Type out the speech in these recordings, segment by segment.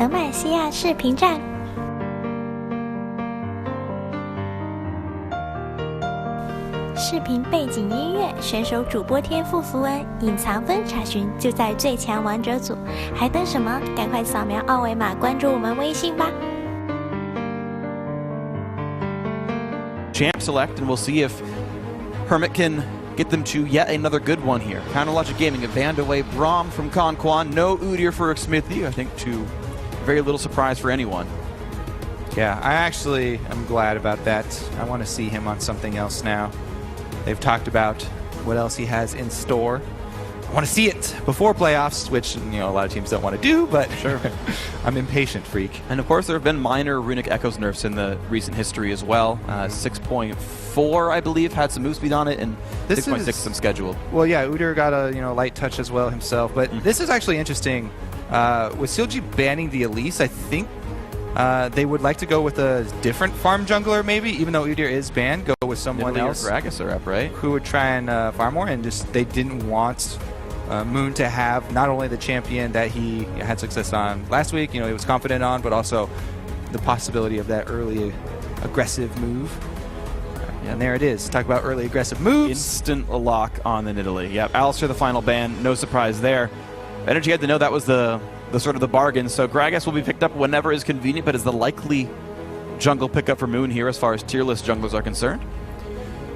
德麦西亚视频站。视频背景音乐、选手主播天赋符文、隐藏分查询就在最强王者组，还等什么？赶快扫描二维码关注我们微信吧。 Champ select, and we'll see if Hermit can get them to yet another good one here. Counterlogic Gaming have banned away Braum from Conquan. No Udyr for Smithy, I think to very little surprise for anyone. Yeah, I actually am glad about that. I want to see him on something else now. They've talked about what else he has in store. I want to see it before playoffs, which a lot of teams don't want to do, but sure, I'm impatient, freak. And of course, there have been minor Runic Echoes nerfs in the recent history as well. 6.4, I believe, had some move speed on it, and 6.6 some scheduled. Well, yeah, Udyr got a light touch as well himself, but this is actually interesting. With Clg banning the Elise, I think they would like to go with a different farm jungler, maybe, even though Udyr is banned. Go with someone else. Gragas are up, right? Who would try and farm more, and just they didn't want Moon to have not only the champion that he had success on last week, he was confident on, but also the possibility of that early aggressive move. And there it is. Talk about early aggressive moves. Instant lock on the Nidalee. Yep, Alistair the final ban. No surprise there. Energy had to know that was the sort of the bargain. So Gragas will be picked up whenever is convenient, but is the likely jungle pickup for Moon here as far as tier list junglers are concerned.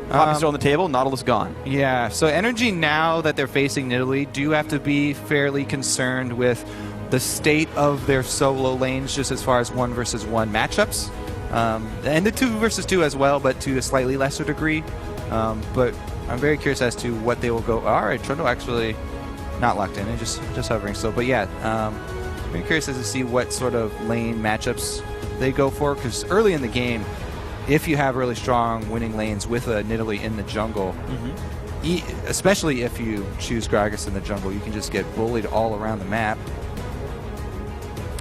Poppy's still on the table, Nautilus gone. Yeah, so Energy, now that they're facing Nidalee, do have to be fairly concerned with the state of their solo lanes just as far as 1 versus 1 matchups. And the 2 versus 2 as well, but to a slightly lesser degree. But I'm very curious as to what they will go. All right, Trundle actually not locked in, and just hovering still. But yeah, very curious as to see what sort of lane matchups they go for, because early in the game, if you have really strong winning lanes with a Nidalee in the jungle, especially if you choose Gragas in the jungle, you can just get bullied all around the map.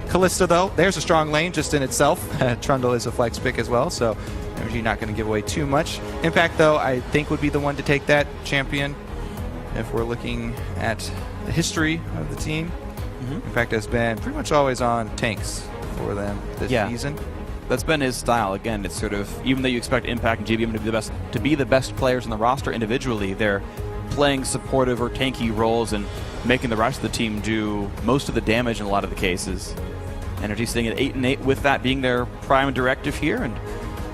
Kalista, though, there's a strong lane just in itself. Trundle is a flex pick as well, so Energy not going to give away too much. Impact, though, I think would be the one to take that champion if we're looking at the history of the team. Impact has been pretty much always on tanks for them this season. That's been his style. Again, it's sort of, even though you expect Impact and GBM to be the best players on the roster individually, they're playing supportive or tanky roles and making the rest of the team do most of the damage in a lot of the cases. Energy sitting at 8-8 with that being their prime directive here, and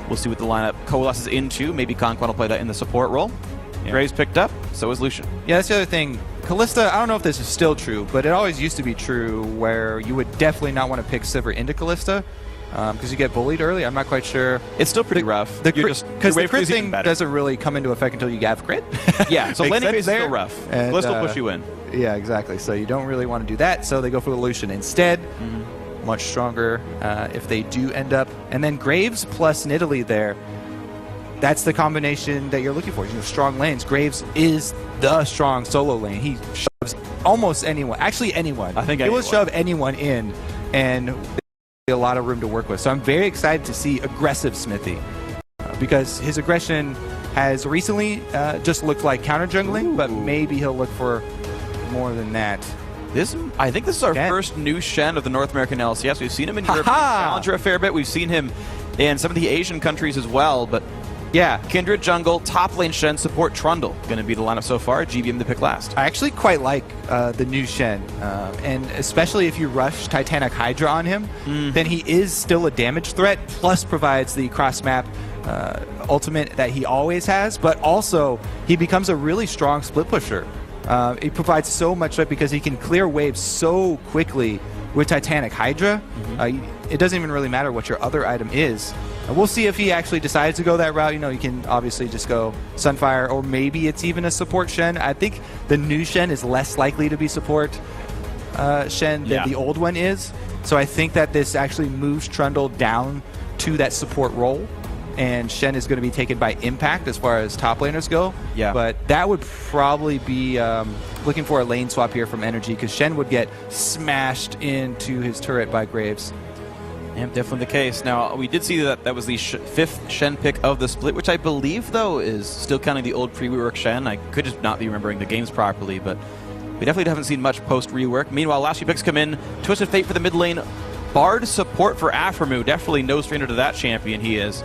we'll see what the lineup coalesces into. Maybe Conquan will play that in the support role. Graves picked up, so is Lucian. Yeah, that's the other thing. Kalista, I don't know if this is still true, but it always used to be true where you would definitely not want to pick Sivir into Kalista because you get bullied early. I'm not quite sure. It's still pretty rough. Because the crit thing doesn't really come into effect until you have crit. Yeah, so laning phase is still rough. Kalista will push you in. Yeah, exactly. So you don't really want to do that, so they go for the Lucian instead. Much stronger if they do end up. And then Graves plus Nidalee there. That's the combination that you're looking for. Strong lanes. Graves is the strong solo lane. He shoves almost anyone. Actually, anyone. I think he will shove anyone in, and a lot of room to work with. So I'm very excited to see aggressive Smithy because his aggression has recently just looked like counter jungling, but maybe he'll look for more than that. I think this is our first new Shen of the North American LCS. We've seen him in Europe Challenger a fair bit. We've seen him in some of the Asian countries as well, but yeah, Kindred jungle, top lane Shen, support Trundle. Going to be the lineup so far. GBM to pick last. I actually quite like the new Shen, and especially if you rush Titanic Hydra on him, then he is still a damage threat, plus provides the cross-map ultimate that he always has, but also he becomes a really strong split pusher. He provides so much threat because he can clear waves so quickly with Titanic Hydra. It doesn't even really matter what your other item is. We'll see if he actually decides to go that route. You can obviously just go Sunfire, or maybe it's even a support Shen. I think the new Shen is less likely to be support Shen than the old one is. So I think that this actually moves Trundle down to that support role, and Shen is going to be taken by Impact as far as top laners go. Yeah. But that would probably be looking for a lane swap here from Energy, because Shen would get smashed into his turret by Graves. Yeah, definitely the case. Now, we did see that that was the fifth Shen pick of the split, which I believe, though, is still counting the old pre-rework Shen. I could just not be remembering the games properly, but we definitely haven't seen much post-rework. Meanwhile, last few picks come in. Twisted Fate for the mid lane Bard support for Aframu. Definitely no stranger to that champion he is.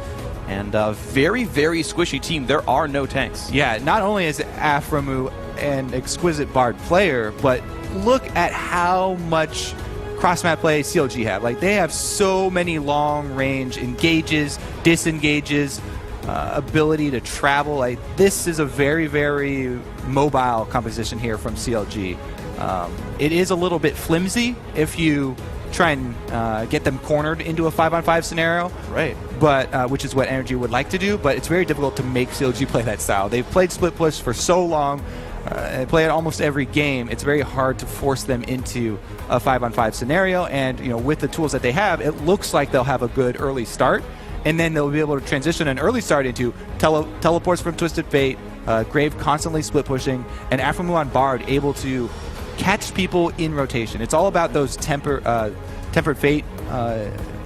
And a very, very squishy team. There are no tanks. Yeah, not only is Aframu an exquisite Bard player, but look at how much cross-map play CLG have. Like, they have so many long-range engages, disengages, ability to travel. Like, this is a very, very mobile composition here from CLG. It is a little bit flimsy if you try and get them cornered into a 5-on-5 scenario, right? But which is what Nrg would like to do. But it's very difficult to make CLG play that style. They've played split push for so long. They play it almost every game. It's very hard to force them into a 5-on-5 scenario. And with the tools that they have, it looks like they'll have a good early start. And then they'll be able to transition an early start into teleports from Twisted Fate, Grave constantly split pushing, and Aframu on Bard able to catch people in rotation. It's all about those Tempered Fate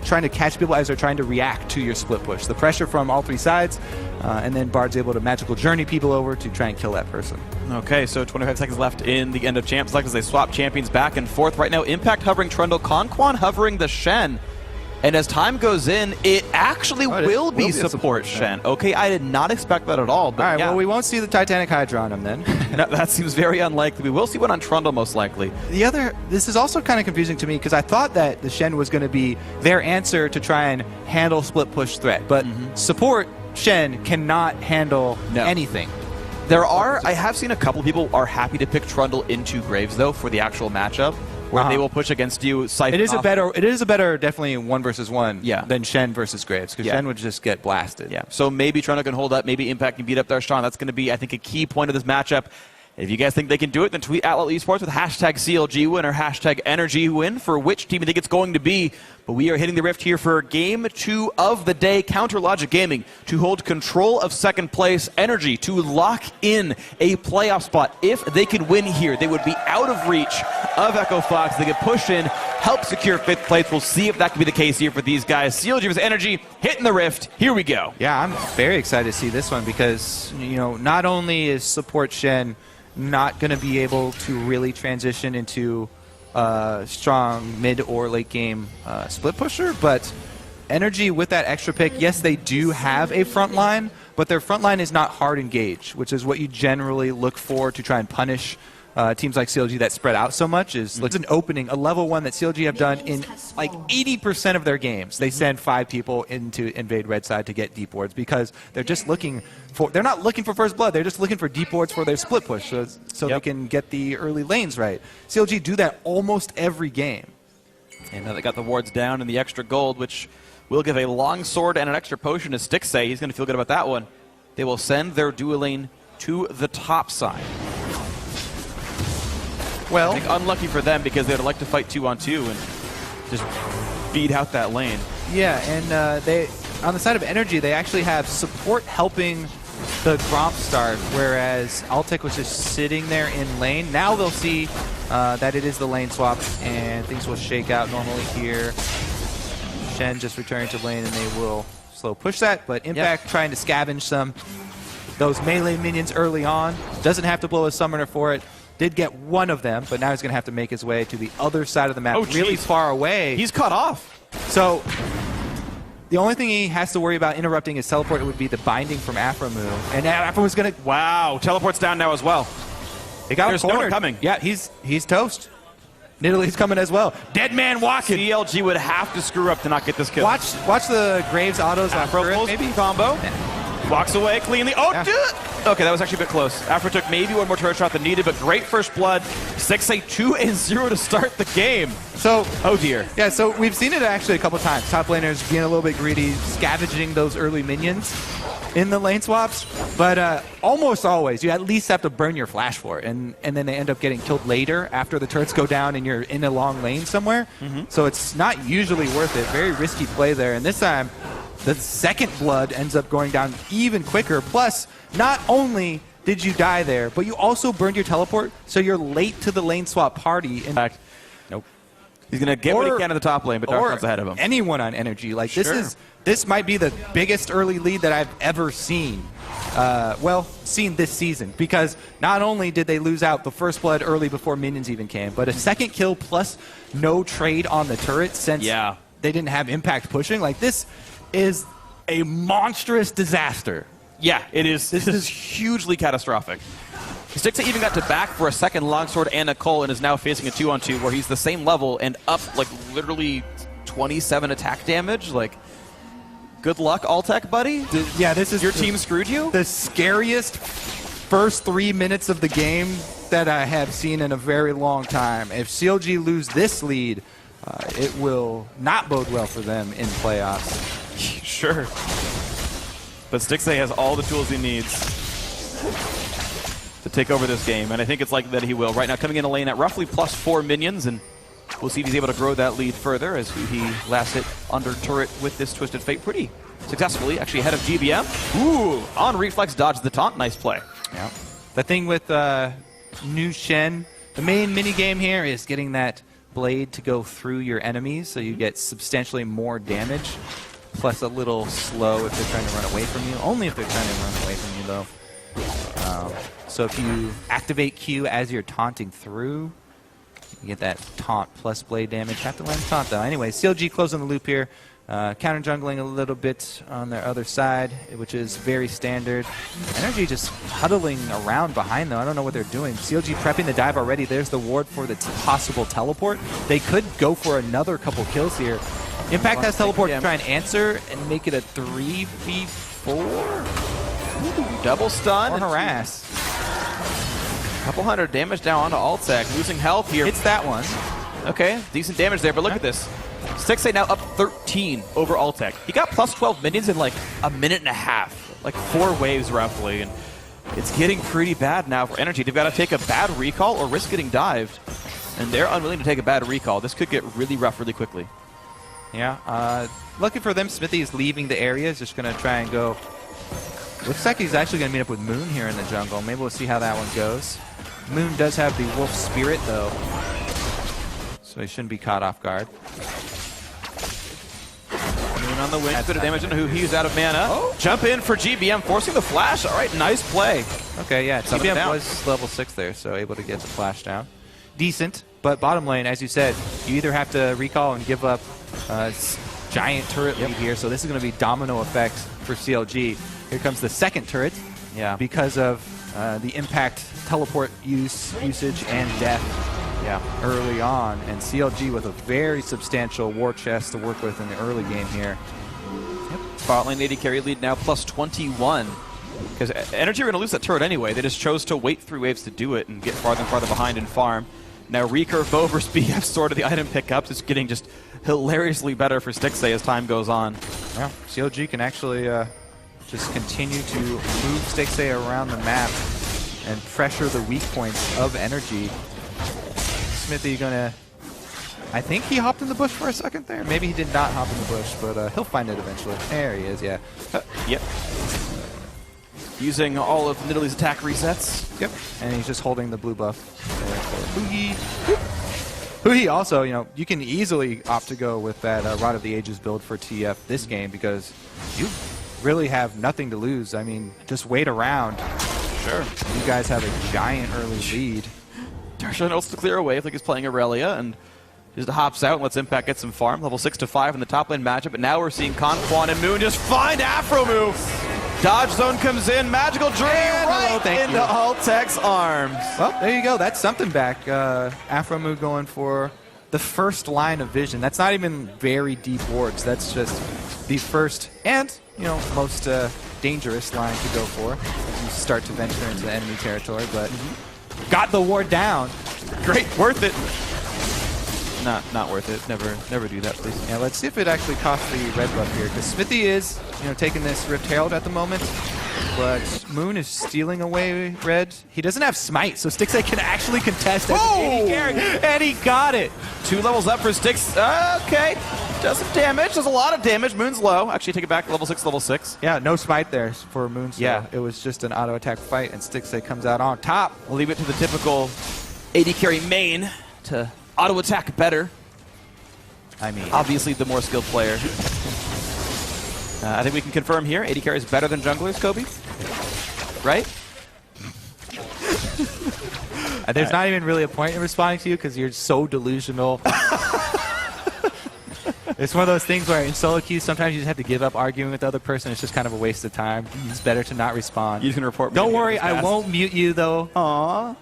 trying to catch people as they're trying to react to your split push. The pressure from all three sides, and then Bard's able to magical journey people over to try and kill that person. Okay, so 25 seconds left in the end of Champ Select as they swap champions back and forth. Right now, Impact hovering Trundle, Conquan hovering the Shen. And as time goes in, it actually will be support Shen. Okay, I did not expect that at all. But all right, yeah. Well, we won't see the Titanic Hydra on him then. No, that seems very unlikely. We will see one on Trundle most likely. This is also kind of confusing to me because I thought that the Shen was going to be their answer to try and handle split push threat. But support Shen cannot handle anything. I have seen a couple people are happy to pick Trundle into Graves though for the actual matchup. Where they will push against you. It is a better definitely 1v1 than Shen versus Graves, because Shen would just get blasted. Yeah. So maybe Trundle can hold up, maybe Impact can beat up their Strong. That's going to be, I think, a key point of this matchup. If you guys think they can do it, then tweet Outlaw Esports with hashtag CLGwin or hashtag NRGwin for which team you think it's going to be. But we are hitting the rift here for Game 2 of the day. Counter Logic Gaming to hold control of second place. Nrg to lock in a playoff spot. If they could win here, they would be out of reach of Echo Fox. They could push in, help secure 5th place. We'll see if that can be the case here for these guys. Clg Vs Nrg hitting the rift. Here we go. Yeah, I'm very excited to see this one because, not only is support Shen not going to be able to really transition into strong mid or late game split pusher, but Nrg with that extra pick, yes, they do have a front line, but their front line is not hard engage, which is what you generally look for to try and punish teams like CLG that spread out so much. It's an opening, a level 1 that CLG have done in like 80% of their games. They send 5 people into invade red side to get deep wards because they're just looking for, they're not looking for first blood, they're just looking for deep wards for their split push so they can get the early lanes right. CLG do that almost every game. And now they got the wards down and the extra gold, which will give a long sword and an extra potion to Stixay. He's going to feel good about that one. They will send their dual lane to the top side. Well, I think unlucky for them because they'd like to fight 2-on-2 and just beat out that lane. Yeah, and they on the side of Nrg, they actually have support helping the Gromp start, whereas Altec was just sitting there in lane. Now they'll see that it is the lane swap, and things will shake out normally here. Shen just returning to lane, and they will slow push that, but Impact trying to scavenge those melee minions early on. Doesn't have to blow a summoner for it. Did get one of them, but now he's going to have to make his way to the other side of the map, really far away. He's cut off. So the only thing he has to worry about interrupting his teleport would be the binding from Aframu. And now Aframu's going to... Wow, teleport's down now as well. They got There's no one coming. Yeah, he's toast. Nidalee coming as well. Dead man walking. CLG would have to screw up to not get this kill. Watch the Graves autos on turret, maybe? Combo. Walks away cleanly. Oh, okay, that was actually a bit close. Afra took maybe one more turret shot than needed, but great first blood. 6-8, 2-0 to start the game. So, oh dear. Yeah, so we've seen it actually a couple times. Top laners being a little bit greedy, scavenging those early minions in the lane swaps. But almost always, you at least have to burn your flash for it. And then they end up getting killed later after the turrets go down and you're in a long lane somewhere. So it's not usually worth it. Very risky play there. And this time, the second blood ends up going down even quicker. Plus, not only did you die there, but you also burned your teleport, so you're late to the lane swap party. In fact, nope. He's going to get what he can in the top lane, but Darkseid's ahead of him. Anyone on Energy. Like, Sure. this might be the biggest early lead that I've ever seen. Seen this season, because not only did they lose out the first blood early before minions even came, but a second kill plus no trade on the turret since they didn't have impact pushing. Like, this is a monstrous disaster. Yeah, it is. This is hugely catastrophic. Stixxay even got to back for a second longsword and a Cole and is now facing a 2-on-2 where he's the same level and up like literally 27 attack damage. Like, good luck, Altec, buddy. This is your team screwed you. The scariest first 3 minutes of the game that I have seen in a very long time. If CLG lose this lead, it will not bode well for them in playoffs. Sure. But Stixxay has all the tools he needs to take over this game, and I think it's likely that he will. Right now, coming in a lane at roughly +4 minions, and we'll see if he's able to grow that lead further as he last hit under turret with this Twisted Fate pretty successfully, actually ahead of GBM. Ooh, on reflex, dodged the taunt. Nice play. Yeah. The thing with New Shen, the main minigame here is getting that blade to go through your enemies so you get substantially more damage, plus a little slow if they're trying to run away from you. Only if they're trying to run away from you, though. So if you activate Q as you're taunting through, you get that taunt plus blade damage. Have to land taunt, though. Anyway, CLG closing the loop here. Counter jungling a little bit on their other side, which is very standard. Energy just huddling around behind, though. I don't know what they're doing. CLG prepping the dive already. There's the ward for the possible teleport. They could go for another couple kills here. Impact has teleport to try and answer and make it a 3v4. Double stun. Or harass. Couple hundred damage down onto Altec, losing health here. Hits that one. Okay, decent damage there, but look at this. Stixxay now up 13 over Altec. He got +12 minions in like a minute and a half, like 4 waves roughly, and it's getting pretty bad now for Energy. They've got to take a bad recall or risk getting dived, and they're unwilling to take a bad recall. This could get really rough really quickly. Yeah, lucky for them, Smithy is leaving the area. He's just going to try and go. Looks like he's actually going to meet up with Moon here in the jungle. Maybe we'll see how that one goes. Moon does have the wolf spirit, though, so he shouldn't be caught off guard. Moon on the wing, bit of damage on who he's out of mana. Oh. Jump in for GBM, forcing the flash. All right, nice play. Okay, yeah, GBM was level 6 there, so able to get the flash down. Decent, but bottom lane, as you said, you either have to recall and give up giant turret lead here, so this is going to be domino effects for CLG. Here comes the second turret, because of the impact teleport usage and death early on, and CLG with a very substantial war chest to work with in the early game here. Bot lane AD carry lead now +21. Because Energy are going to lose that turret anyway. They just chose to wait 3 waves to do it and get farther and farther behind and farm. Now recurve bow versus BF sort of the item pickups. It's getting just hilariously better for Stixxay as time goes on. Yeah, CLG can actually just continue to move Stixxay around the map and pressure the weak points of Energy. Smithy gonna... I think he hopped in the bush for a second there. Maybe he did not hop in the bush, but he'll find it eventually. There he is, yeah. Yep. Using all of Nidalee's attack resets. Yep. And he's just holding the blue buff there for Huhi. Huhi also, you know, you can easily opt to go with that Rod of the Ages build for TF this game because you really have nothing to lose. I mean, just wait around. Sure. You guys have a giant early lead. Darshan also to clear a wave like he's playing Aurelia and just hops out and lets Impact get some farm. Level 6 to 5 in the top lane matchup, but now we're seeking Conquan and Moon just find Afro move. Dodge zone comes in, magical dream right into Altec's arms. Well, there you go. That's something back. Afro move going for the first line of vision. That's not even very deep wards. That's just the first and, you know, most dangerous line to go for as you start to venture into the enemy territory. But got the ward down. Great, worth it. Not worth it. Never do that, please. Yeah, let's see if it actually costs the red buff here, because Smithy is, you know, taking this Rift Herald at the moment, but Moon is stealing away red. He doesn't have smite, so Stixxay can actually contest as an AD carry, and he got it. 2 levels up for Stix. Okay, does some damage. Does a lot of damage. Moon's low. Actually, take it back. Level 6, level 6. Yeah, no smite there for Moon. So yeah, it was just an auto attack fight, and Stixxay comes out on top. We'll leave it to the typical AD carry main to auto attack better. I mean, obviously the more skilled player. I think we can confirm here, AD carry is better than junglers, Kobe. Right? there's not even really a point in responding to you because you're so delusional. It's one of those things where in solo queues, sometimes you just have to give up arguing with the other person. It's just kind of a waste of time. It's better to not respond. You can report me. Don't worry, I won't mute you, though. Aww.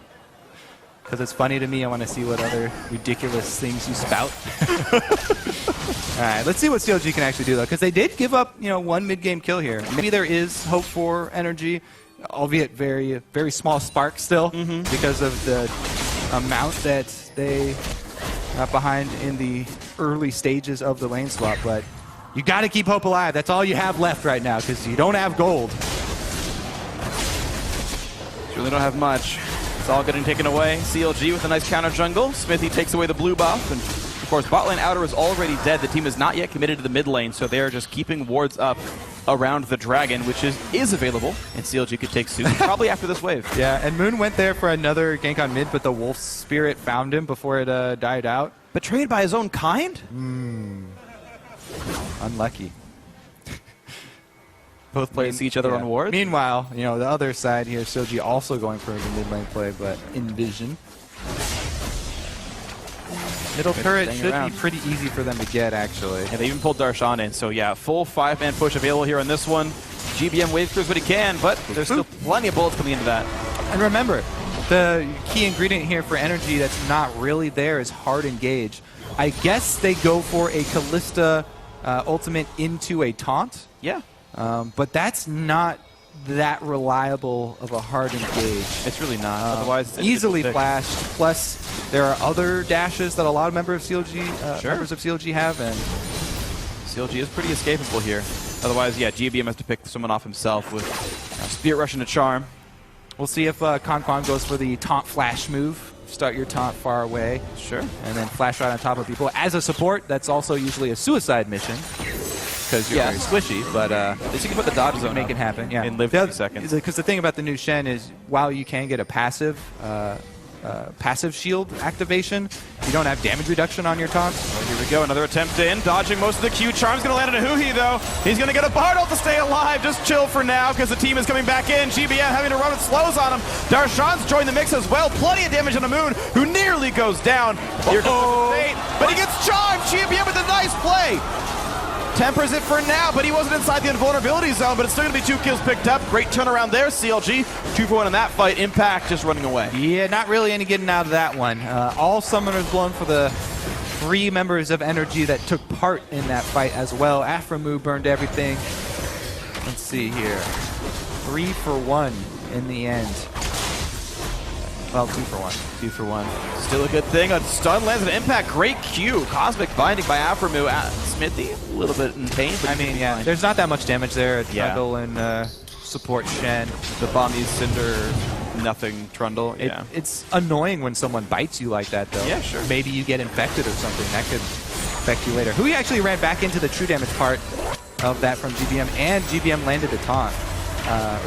Because it's funny to me. I want to see what other ridiculous things you spout. All right, let's see what Clg can actually do, though. Because they did give up, one mid-game kill here. Maybe there is hope for Nrg, albeit very, very small spark still because of the amount that they got behind in the early stages of the lane swap. But you got to keep hope alive. That's all you have left right now because you don't have gold. Really don't have much. It's all getting taken away. Clg with a nice counter jungle. Smithy takes away the blue buff. And of course, bot lane outer is already dead. The team is not yet committed to the mid lane, so they are just keeping wards up around the dragon, which is available. And Clg could take soon, probably after this wave. Yeah, and Moon went there for another gank on mid, but the wolf spirit found him before it died out. Betrayed by his own kind? Unlucky. Both players see each other on wards. Meanwhile, the other side here, Clg also going for the mid lane play, but in vision. Middle turret should be pretty easy for them to get, actually. And they even pulled Darshan in, so yeah, full 5-man push available here on this one. GBM wave clears what he can, but there's still plenty of bullets coming into that. And remember, the key ingredient here for Nrg that's not really there is hard engage. I guess they go for a Callista ultimate into a taunt. Yeah. But that's not that reliable of a hard engage. It's really not. Otherwise, it's easily flashed. Plus, there are other dashes that a lot of members of Clg have, and Clg is pretty escapable here. Otherwise, yeah, GBM has to pick someone off himself with Spirit Rush into Charm. We'll see if Conquan goes for the taunt flash move. Start your taunt far away. Sure. And then flash right on top of people. As a support, that's also usually a suicide mission. Because you're very squishy, but at least you can put the dodge zone make it happen. Yeah, and live 2 seconds. Because the thing about the new Shen is, while you can get a passive shield activation, you don't have damage reduction on your taunt. Well, here we go, another attempt in, dodging most of the Q. Charm's going to land on a Huhi, though. He's going to get a Bard ult to stay alive. Just chill for now, because the team is coming back in. GBM having to run with slows on him. Darshan's joined the mix as well. Plenty of damage on the Moon, who nearly goes down. Here comes the fate, but he gets charmed. GBM with a nice play. Tempers it for now, but he wasn't inside the invulnerability zone, but it's still going to be 2 kills picked up. Great turnaround there, Clg. 2 for 1 in that fight. Impact just running away. Yeah, not really any getting out of that one. All summoners blown for the 3 members of Nrg that took part in that fight as well. Aframu burned everything. Let's see here. 3 for 1 in the end. Well, 2 for 1. 2 for 1. Still a good thing. A stun lands an impact. Great Q. Cosmic binding by Aframu. Smithy, a little bit in pain. But I mean, yeah, there's not that much damage there. Trundle and support Shen. The Bombi Cinder, nothing Trundle. It's annoying when someone bites you like that, though. Yeah, sure. Maybe you get infected or something. That could affect you later. Hui actually ran back into the true damage part of that from GBM, and GBM landed the taunt.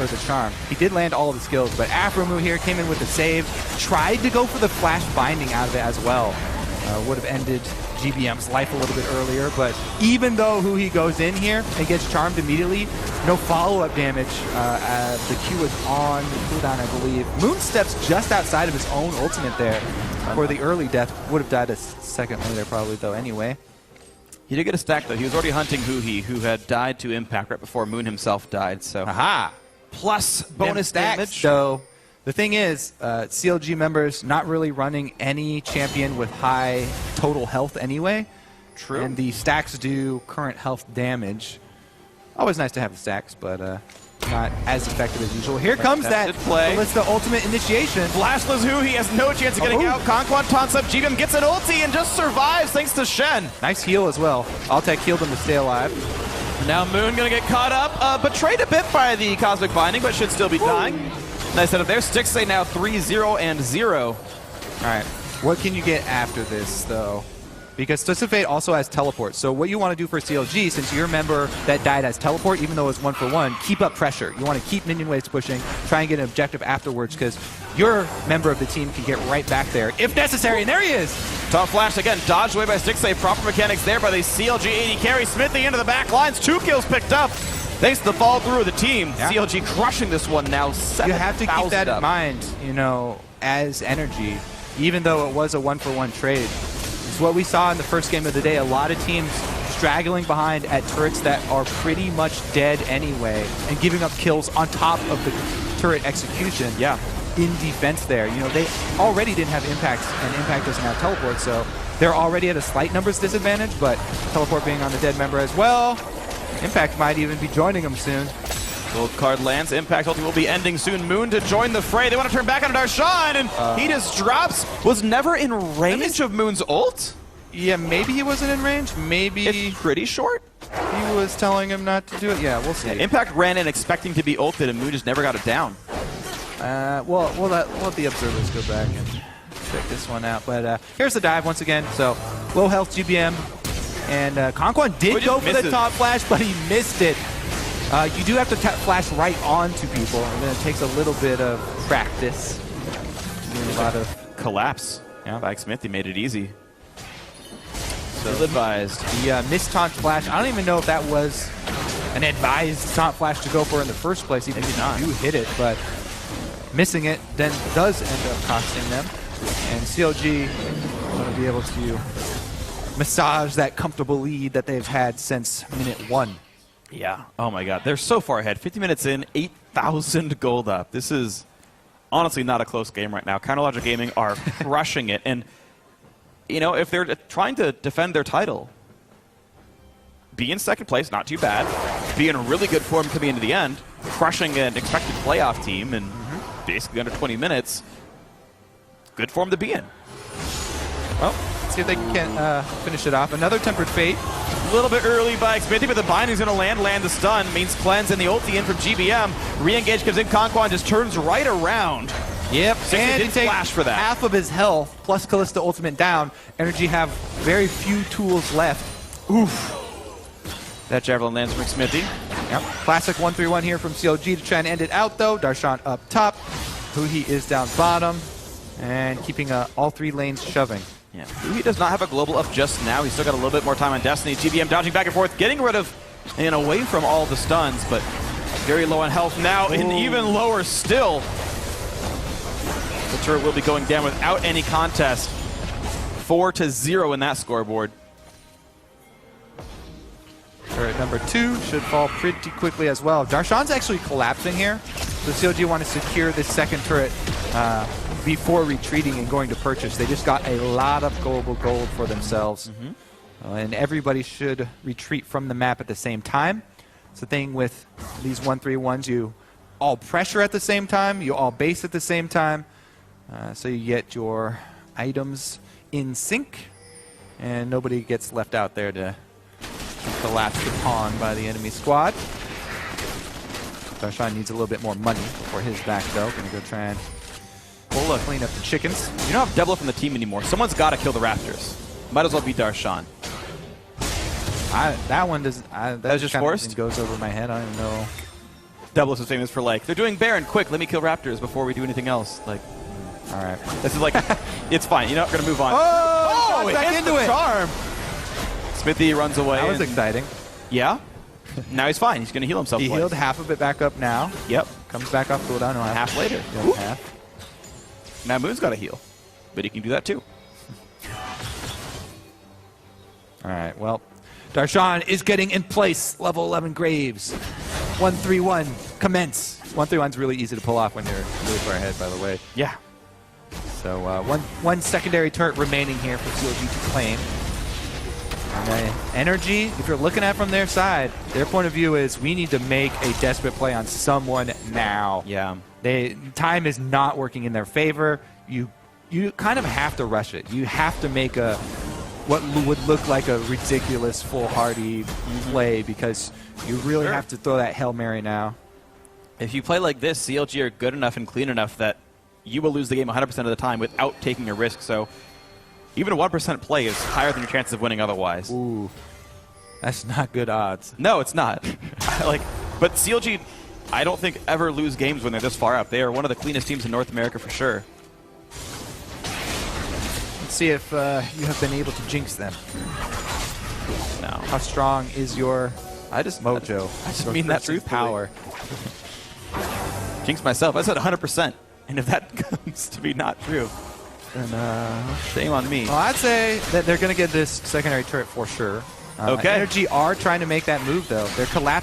Or the charm. He did land all of the skills, but Aframu here came in with the save, tried to go for the flash binding out of it as well. Would have ended GBM's life a little bit earlier, but even though Hui goes in here and gets charmed immediately, no follow-up damage. The Q was on cooldown, I believe. Moon steps just outside of his own ultimate there for the early death. Would have died a second later probably, though, anyway. He did get a stack, though. He was already hunting Huhi, who had died to impact right before Moon himself died. So, plus bonus damage. So, the thing is, Clg members not really running any champion with high total health anyway. True. And the stacks do current health damage. Always nice to have the stacks, but not as effective as usual. Here comes that Ballista ultimate initiation. Flashless Huhi has no chance of getting out. Conquan taunts up. GBM gets an ulti and just survives thanks to Shen. Nice heal as well. Altec healed him to stay alive. Now Moon going to get caught up. Betrayed a bit by the Cosmic Binding, but should still be dying. Nice out of there. Stixxay now 3-0 and 0. All right. What can you get after this, though? Because Twisted Fate also has teleport. So what you want to do for CLG, since your member that died has teleport, even though it's 1 for 1, keep up pressure. You want to keep minion waves pushing, try and get an objective afterwards, because your member of the team can get right back there if necessary. And there he is! Top flash again, dodged away by Stixay. Proper mechanics there by the CLG 80 carry. Smithy into the back lines. 2 kills picked up. Thanks to the fall through of the team. Yeah. CLG crushing this one now. 7,000 You have to keep that up. in mind, you know, as Nrg, even though it was a 1-for-1 trade. It's what we saw in the first game of the day. A lot of teams straggling behind at turrets that are pretty much dead anyway and giving up kills on top of the turret execution. Yeah. In defense there. You know, they already didn't have impact, and impact doesn't have teleport, so they're already at a slight numbers disadvantage, but teleport being on the dead member as well, impact might even be joining them soon. Gold card lands. Impact ulti will be ending soon. Moon to join the fray. They want to turn back on Darshan, and he just drops. Was never in range of Moon's ult? Yeah, maybe he wasn't in range. Maybe it's pretty short. He was telling him not to do it. Yeah, we'll see. Yeah, Impact ran in expecting to be ulted, and Moon just never got it down. We'll let the observers go back and check this one out. But here's the dive once again. So low health GBM, and Conquan did go for the top flash, but he missed it. You do have to flash right onto people, and then it takes a little bit of practice. A lot of collapse. Yeah, by Smithy made it easy. So advised. The missed taunt flash. I don't even know if that was an advised taunt flash to go for in the first place. Even if you hit it, but missing it then does end up costing them. And CLG going to be able to massage that comfortable lead that they've had since minute 1. Yeah. Oh my God. They're so far ahead. 50 minutes in, 8,000 gold up. This is honestly not a close game right now. Counterlogic Gaming are crushing it. And, you know, if they're trying to defend their title, be in second place, not too bad. Be in a really good form coming into the end, crushing an expected playoff team in basically under 20 minutes. Good form to be in. Well, let's see if they can finish it off. Another Tempered Fate. A little bit early by Xfinity, but the binding's going to land the stun. Means cleanse and the ulti in from GBM. Re-engage comes in. Conquan just turns right around. Yep, and did flash for that. Half of his health plus Callista ultimate down. Nrg have very few tools left. Oof. That javelin lands from Xfinity. Yep. Classic 1-3-1 here from CLG to try and end it out though. Darshan up top. Huhi is down bottom. And keeping all 3 lanes shoving. Yeah, he does not have a global up just now. He's still got a little bit more time on Destiny. GBM dodging back and forth, getting rid of and away from all the stuns, but very low on health now, and even lower still. The turret will be going down without any contest. 4-0 in that scoreboard. Turret number 2 should fall pretty quickly as well. Darshan's actually collapsing here. So CLG want to secure this second turret before retreating and going to purchase. They just got a lot of global gold for themselves. And everybody should retreat from the map at the same time. It's the thing with these 1-3-1s, you all pressure at the same time, you all base at the same time, so you get your items in sync, and nobody gets left out there to collapse the pawn by the enemy squad. Darshan needs a little bit more money for his back though. Gonna go try and clean up the chickens. You don't have Devil from the team anymore. Someone's got to kill the Raptors. Might as well be Darshan. That one doesn't. That was just forced? Goes over my head. I don't know. Devil is famous for like, they're doing Baron, quick, let me kill Raptors before we do anything else. Like, all right. This is like, it's fine. You know, we're gonna move on. Oh, it back hits into the it. charm. Smithy runs away. That was exciting. Yeah. Now he's fine. He's gonna heal himself. He healed half of it back up now. Yep. Comes back off cooldown. No, half later. Yeah, half. Now Moon's got to heal, but he can do that too. All right, well, Darshan is getting in place. Level 11 Graves. 1-3-1, commence. 1-3-1's really easy to pull off when you're really far ahead, by the way. Yeah. So one secondary turret remaining here for CLG to claim. And Nrg, if you're looking at it from their side, their point of view is we need to make a desperate play on someone now. Yeah. Time is not working in their favor. You kind of have to rush it. You have to make what would look like a ridiculous foolhardy play because you really have to throw that Hail Mary now. If you play like this, CLG are good enough and clean enough that you will lose the game 100% of the time without taking a risk. So even a 1% play is higher than your chances of winning otherwise. Ooh, that's not good odds. No, it's not. But CLG, I don't think ever lose games when they're this far up. They are one of the cleanest teams in North America for sure. Let's see if you have been able to jinx them. No. How strong is your mojo? I just mean that truth power. Jinx myself. I said 100%. And if that comes to be not true, then shame on me. Well, I'd say that they're going to get this secondary turret for sure. Okay. Nrg are trying to make that move, though. They're collapsing